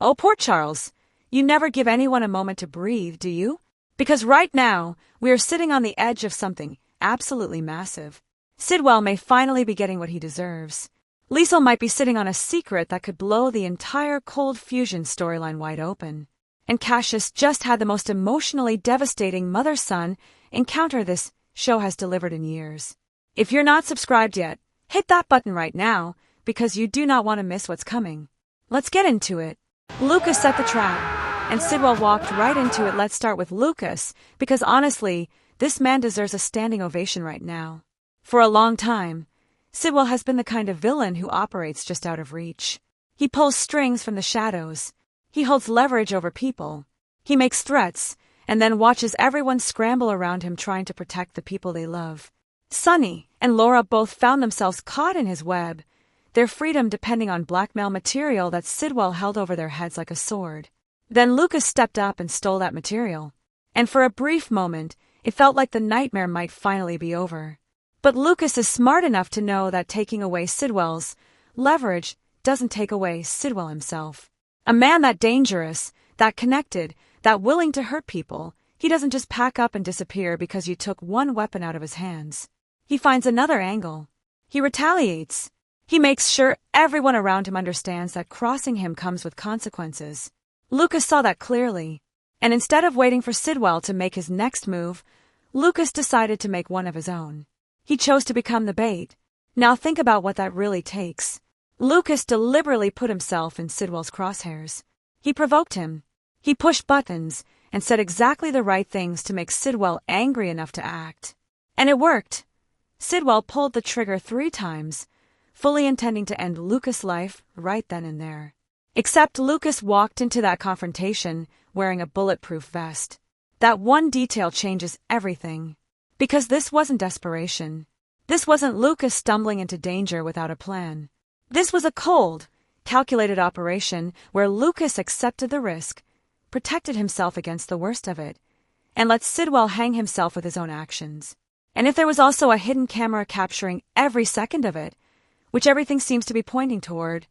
Oh, poor Charles. You never give anyone a moment to breathe, do you? Because right now, we are sitting on the edge of something absolutely massive. Sidwell may finally be getting what he deserves. Liesl might be sitting on a secret that could blow the entire Cold Fusion storyline wide open. And Cassius just had the most emotionally devastating mother-son encounter this show has delivered in years. If you're not subscribed yet, hit that button right now, because you do not want to miss what's coming. Let's get into it. Lucas set the trap, and Sidwell walked right into it. Let's start with Lucas, because honestly, this man deserves a standing ovation right now. For a long time, Sidwell has been the kind of villain who operates just out of reach. He pulls strings from the shadows. He holds leverage over people. He makes threats, and then watches everyone scramble around him trying to protect the people they love. Sonny and Laura both found themselves caught in his web, their freedom depending on blackmail material that Sidwell held over their heads like a sword. Then Lucas stepped up and stole that material. And for a brief moment, it felt like the nightmare might finally be over. But Lucas is smart enough to know that taking away Sidwell's leverage doesn't take away Sidwell himself. A man that dangerous, that connected, that willing to hurt people, he doesn't just pack up and disappear because you took one weapon out of his hands. He finds another angle. He retaliates. He makes sure everyone around him understands that crossing him comes with consequences. Lucas saw that clearly, and instead of waiting for Sidwell to make his next move, Lucas decided to make one of his own. He chose to become the bait. Now think about what that really takes. Lucas deliberately put himself in Sidwell's crosshairs. He provoked him. He pushed buttons and said exactly the right things to make Sidwell angry enough to act. And it worked. Sidwell pulled the trigger 3 times, fully intending to end Lucas' life right then and there. Except Lucas walked into that confrontation wearing a bulletproof vest. That one detail changes everything. Because this wasn't desperation. This wasn't Lucas stumbling into danger without a plan. This was a cold, calculated operation where Lucas accepted the risk, protected himself against the worst of it, and let Sidwell hang himself with his own actions. And if there was also a hidden camera capturing every second of it, which everything seems to be pointing toward,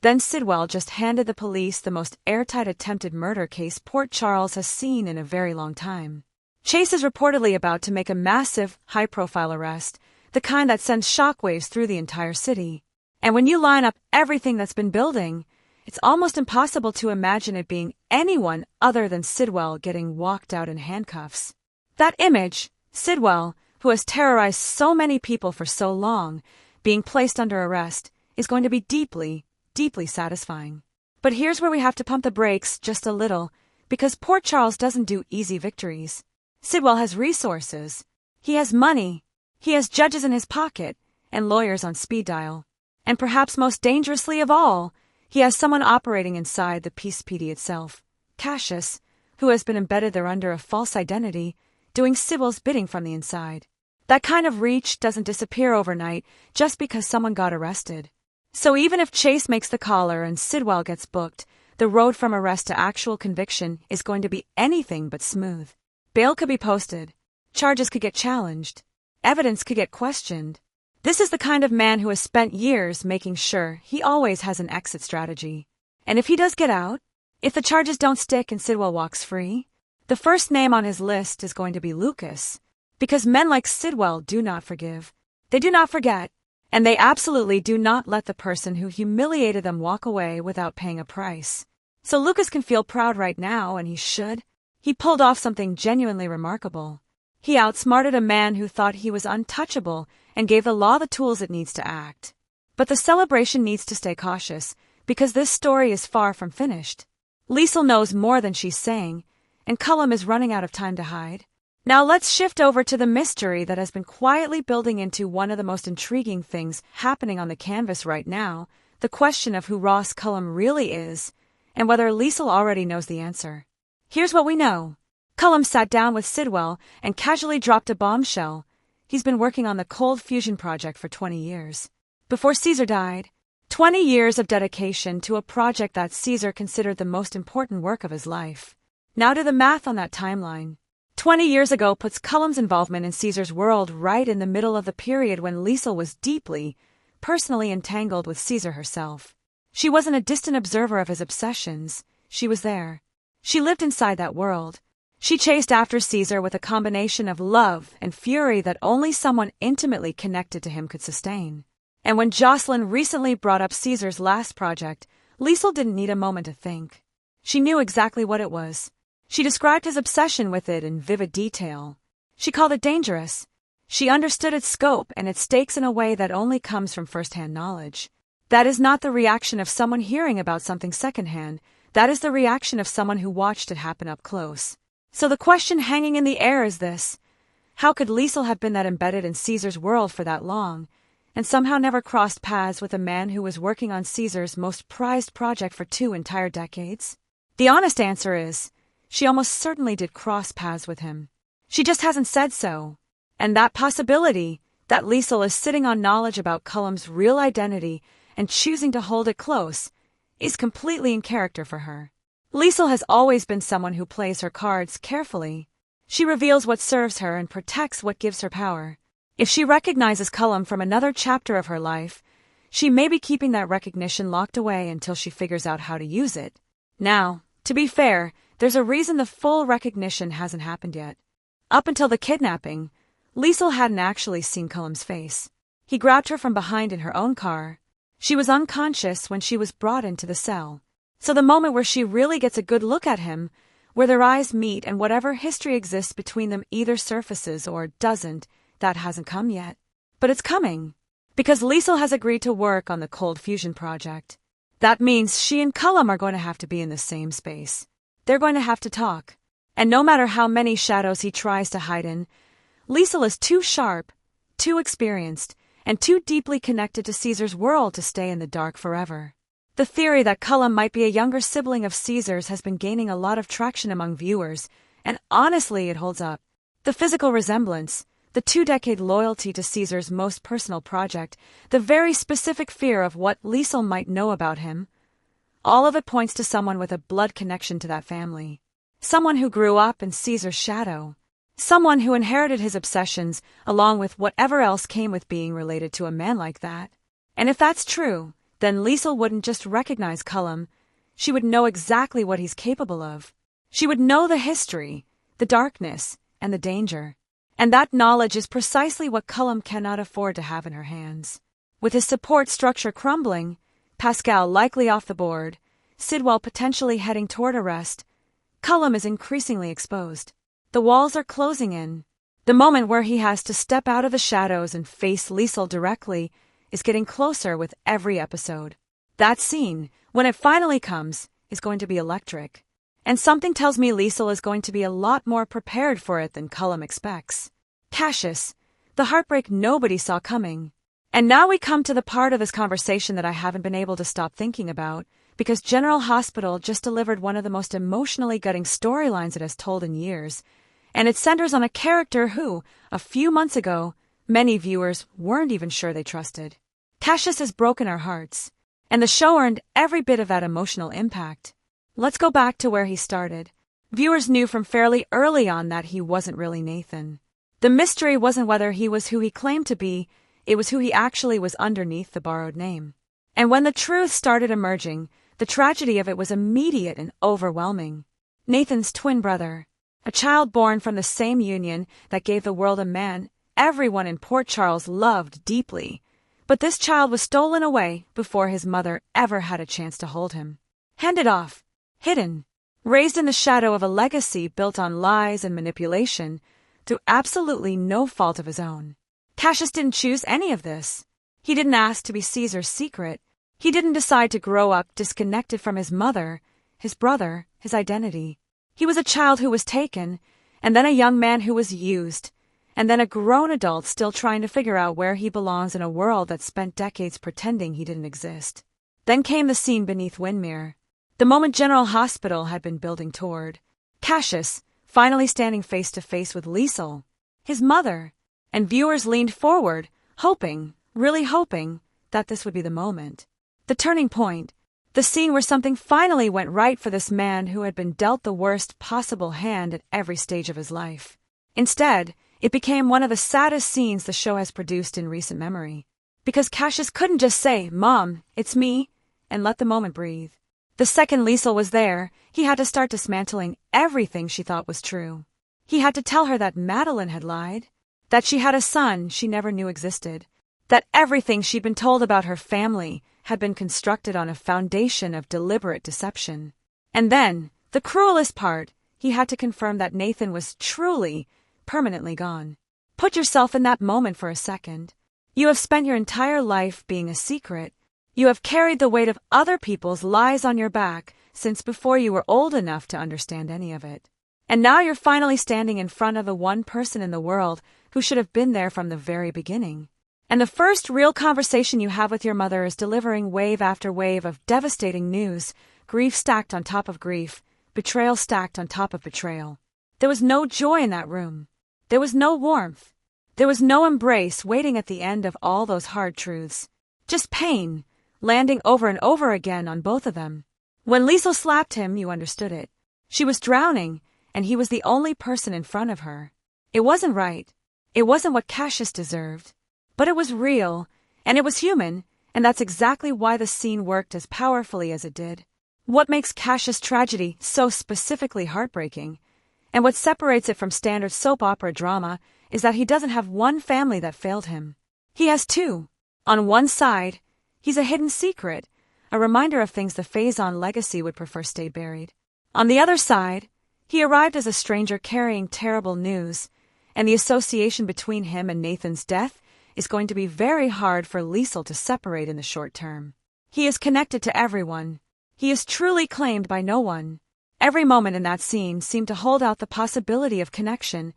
then Sidwell just handed the police the most airtight attempted murder case Port Charles has seen in a very long time. Chase is reportedly about to make a massive, high-profile arrest, the kind that sends shockwaves through the entire city. And when you line up everything that's been building, it's almost impossible to imagine it being anyone other than Sidwell getting walked out in handcuffs. That image, Sidwell, who has terrorized so many people for so long, being placed under arrest, is going to be deeply, deeply satisfying. But here's where we have to pump the brakes just a little, because Port Charles doesn't do easy victories. Sidwell has resources. He has money. He has judges in his pocket and lawyers on speed dial. And perhaps most dangerously of all, he has someone operating inside the Peace PD itself, Cassius, who has been embedded there under a false identity, doing Sidwell's bidding from the inside. That kind of reach doesn't disappear overnight just because someone got arrested. So even if Chase makes the collar and Sidwell gets booked, the road from arrest to actual conviction is going to be anything but smooth. Bail could be posted. Charges could get challenged. Evidence could get questioned. This is the kind of man who has spent years making sure he always has an exit strategy. And if he does get out, if the charges don't stick and Sidwell walks free, the first name on his list is going to be Lucas. Because men like Sidwell do not forgive. They do not forget. And they absolutely do not let the person who humiliated them walk away without paying a price. So Lucas can feel proud right now, and he should. He pulled off something genuinely remarkable. He outsmarted a man who thought he was untouchable and gave the law the tools it needs to act. But the celebration needs to stay cautious, because this story is far from finished. Liesl knows more than she's saying, and Cullum is running out of time to hide. Now let's shift over to the mystery that has been quietly building into one of the most intriguing things happening on the canvas right now, the question of who Ross Cullum really is, and whether Liesl already knows the answer. Here's what we know. Cullum sat down with Sidwell and casually dropped a bombshell. He's been working on the Cold Fusion project for 20 years. Before Caesar died, 20 years of dedication to a project that Caesar considered the most important work of his life. Now do the math on that timeline. 20 years ago puts Cullum's involvement in Caesar's world right in the middle of the period when Liesl was deeply, personally entangled with Caesar herself. She wasn't a distant observer of his obsessions. She was there. She lived inside that world. She chased after Caesar with a combination of love and fury that only someone intimately connected to him could sustain. And when Jocelyn recently brought up Caesar's last project, Liesl didn't need a moment to think. She knew exactly what it was. She described his obsession with it in vivid detail. She called it dangerous. She understood its scope and its stakes in a way that only comes from first-hand knowledge. That is not the reaction of someone hearing about something secondhand. That is the reaction of someone who watched it happen up close. So the question hanging in the air is this: how could Liesl have been that embedded in Caesar's world for that long, and somehow never crossed paths with a man who was working on Caesar's most prized project for 2 entire decades? The honest answer is, she almost certainly did cross paths with him. She just hasn't said so. And that possibility, that Liesl is sitting on knowledge about Cullum's real identity and choosing to hold it close, is completely in character for her. Liesl has always been someone who plays her cards carefully. She reveals what serves her and protects what gives her power. If she recognizes Cullum from another chapter of her life, she may be keeping that recognition locked away until she figures out how to use it. Now, to be fair, there's a reason the full recognition hasn't happened yet. Up until the kidnapping, Liesl hadn't actually seen Cullum's face. He grabbed her from behind in her own car. She was unconscious when she was brought into the cell. So the moment where she really gets a good look at him, where their eyes meet and whatever history exists between them either surfaces or doesn't, that hasn't come yet. But it's coming, because Liesl has agreed to work on the cold fusion project. That means she and Cullum are going to have to be in the same space. They're going to have to talk. And no matter how many shadows he tries to hide in, Liesl is too sharp, too experienced, and too deeply connected to Caesar's world to stay in the dark forever. The theory that Cullum might be a younger sibling of Caesar's has been gaining a lot of traction among viewers, and honestly it holds up. The physical resemblance, the 2-decade loyalty to Caesar's most personal project, the very specific fear of what Liesl might know about him, all of it points to someone with a blood connection to that family. Someone who grew up in Caesar's shadow. Someone who inherited his obsessions along with whatever else came with being related to a man like that. And if that's true, then Liesl wouldn't just recognize Cullum, she would know exactly what he's capable of. She would know the history, the darkness, and the danger. And that knowledge is precisely what Cullum cannot afford to have in her hands. With his support structure crumbling, Pascal likely off the board, Sidwell potentially heading toward arrest, Cullum is increasingly exposed. The walls are closing in. The moment where he has to step out of the shadows and face Liesl directly is getting closer with every episode. That scene, when it finally comes, is going to be electric. And something tells me Liesl is going to be a lot more prepared for it than Cullum expects. Cassius, the heartbreak nobody saw coming. And now we come to the part of this conversation that I haven't been able to stop thinking about, because General Hospital just delivered one of the most emotionally gutting storylines it has told in years, and it centers on a character who, a few months ago, many viewers weren't even sure they trusted. Cassius has broken our hearts, and the show earned every bit of that emotional impact. Let's go back to where he started. Viewers knew from fairly early on that he wasn't really Nathan. The mystery wasn't whether he was who he claimed to be, it was who he actually was underneath the borrowed name. And when the truth started emerging, the tragedy of it was immediate and overwhelming. Nathan's twin brother, a child born from the same union that gave the world a man everyone in Port Charles loved deeply, but this child was stolen away before his mother ever had a chance to hold him. Handed off, hidden, raised in the shadow of a legacy built on lies and manipulation, through absolutely no fault of his own. Cassius didn't choose any of this. He didn't ask to be Caesar's secret. He didn't decide to grow up disconnected from his mother, his brother, his identity. He was a child who was taken, and then a young man who was used, and then a grown adult still trying to figure out where he belongs in a world that spent decades pretending he didn't exist. Then came the scene beneath Windmere, the moment General Hospital had been building toward. Cassius, finally standing face to face with Liesl, his mother, and viewers leaned forward, hoping, really hoping, that this would be the moment. The turning point, the scene where something finally went right for this man who had been dealt the worst possible hand at every stage of his life. Instead, it became one of the saddest scenes the show has produced in recent memory. Because Cassius couldn't just say, "Mom, it's me," and let the moment breathe. The second Liesel was there, he had to start dismantling everything she thought was true. He had to tell her that Madeline had lied, that she had a son she never knew existed, that everything she'd been told about her family had been constructed on a foundation of deliberate deception. And then, the cruelest part, he had to confirm that Nathan was truly, permanently gone. Put yourself in that moment for a second. You have spent your entire life being a secret. You have carried the weight of other people's lies on your back since before you were old enough to understand any of it. And now you're finally standing in front of the one person in the world who should have been there from the very beginning. And the first real conversation you have with your mother is delivering wave after wave of devastating news, grief stacked on top of grief, betrayal stacked on top of betrayal. There was no joy in that room. There was no warmth. There was no embrace waiting at the end of all those hard truths. Just pain, landing over and over again on both of them. When Liesel slapped him, you understood it. She was drowning, and he was the only person in front of her. It wasn't right. It wasn't what Cassius deserved. But it was real, and it was human, and that's exactly why the scene worked as powerfully as it did. What makes Cassius' tragedy so specifically heartbreaking, and what separates it from standard soap opera drama, is that he doesn't have one family that failed him. He has two. On one side, he's a hidden secret, a reminder of things the Faison legacy would prefer stay buried. On the other side, he arrived as a stranger carrying terrible news, and the association between him and Nathan's death is going to be very hard for Liesel to separate in the short term. He is connected to everyone. He is truly claimed by no one. Every moment in that scene seemed to hold out the possibility of connection,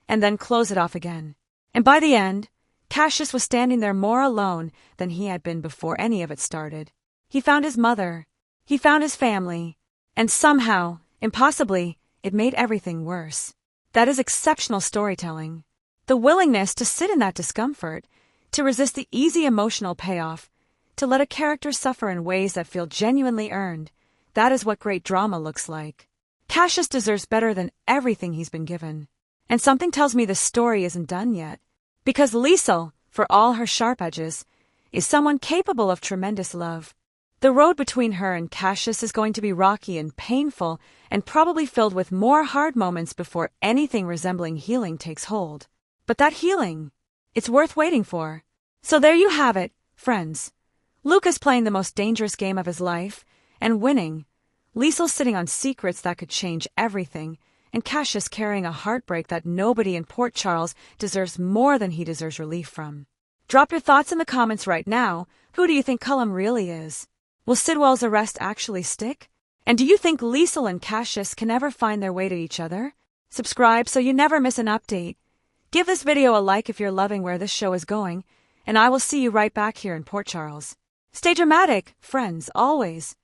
and then close it off again. And by the end, Cassius was standing there more alone than he had been before any of it started. He found his mother. He found his family. And somehow, impossibly, it made everything worse. That is exceptional storytelling. The willingness to sit in that discomfort, to resist the easy emotional payoff, to let a character suffer in ways that feel genuinely earned, that is what great drama looks like. Cassius deserves better than everything he's been given. And something tells me the story isn't done yet. Because Liesel, for all her sharp edges, is someone capable of tremendous love. The road between her and Cassius is going to be rocky and painful and probably filled with more hard moments before anything resembling healing takes hold. But that healing, it's worth waiting for. So there you have it, friends. Luke is playing the most dangerous game of his life and winning. Liesel sitting on secrets that could change everything, and Cassius carrying a heartbreak that nobody in Port Charles deserves more than he deserves relief from. Drop your thoughts in the comments right now. Who do you think Cullum really is? Will Sidwell's arrest actually stick? And do you think Liesel and Cassius can ever find their way to each other? Subscribe so you never miss an update. Give this video a like if you're loving where this show is going, and I will see you right back here in Port Charles. Stay dramatic, friends, always.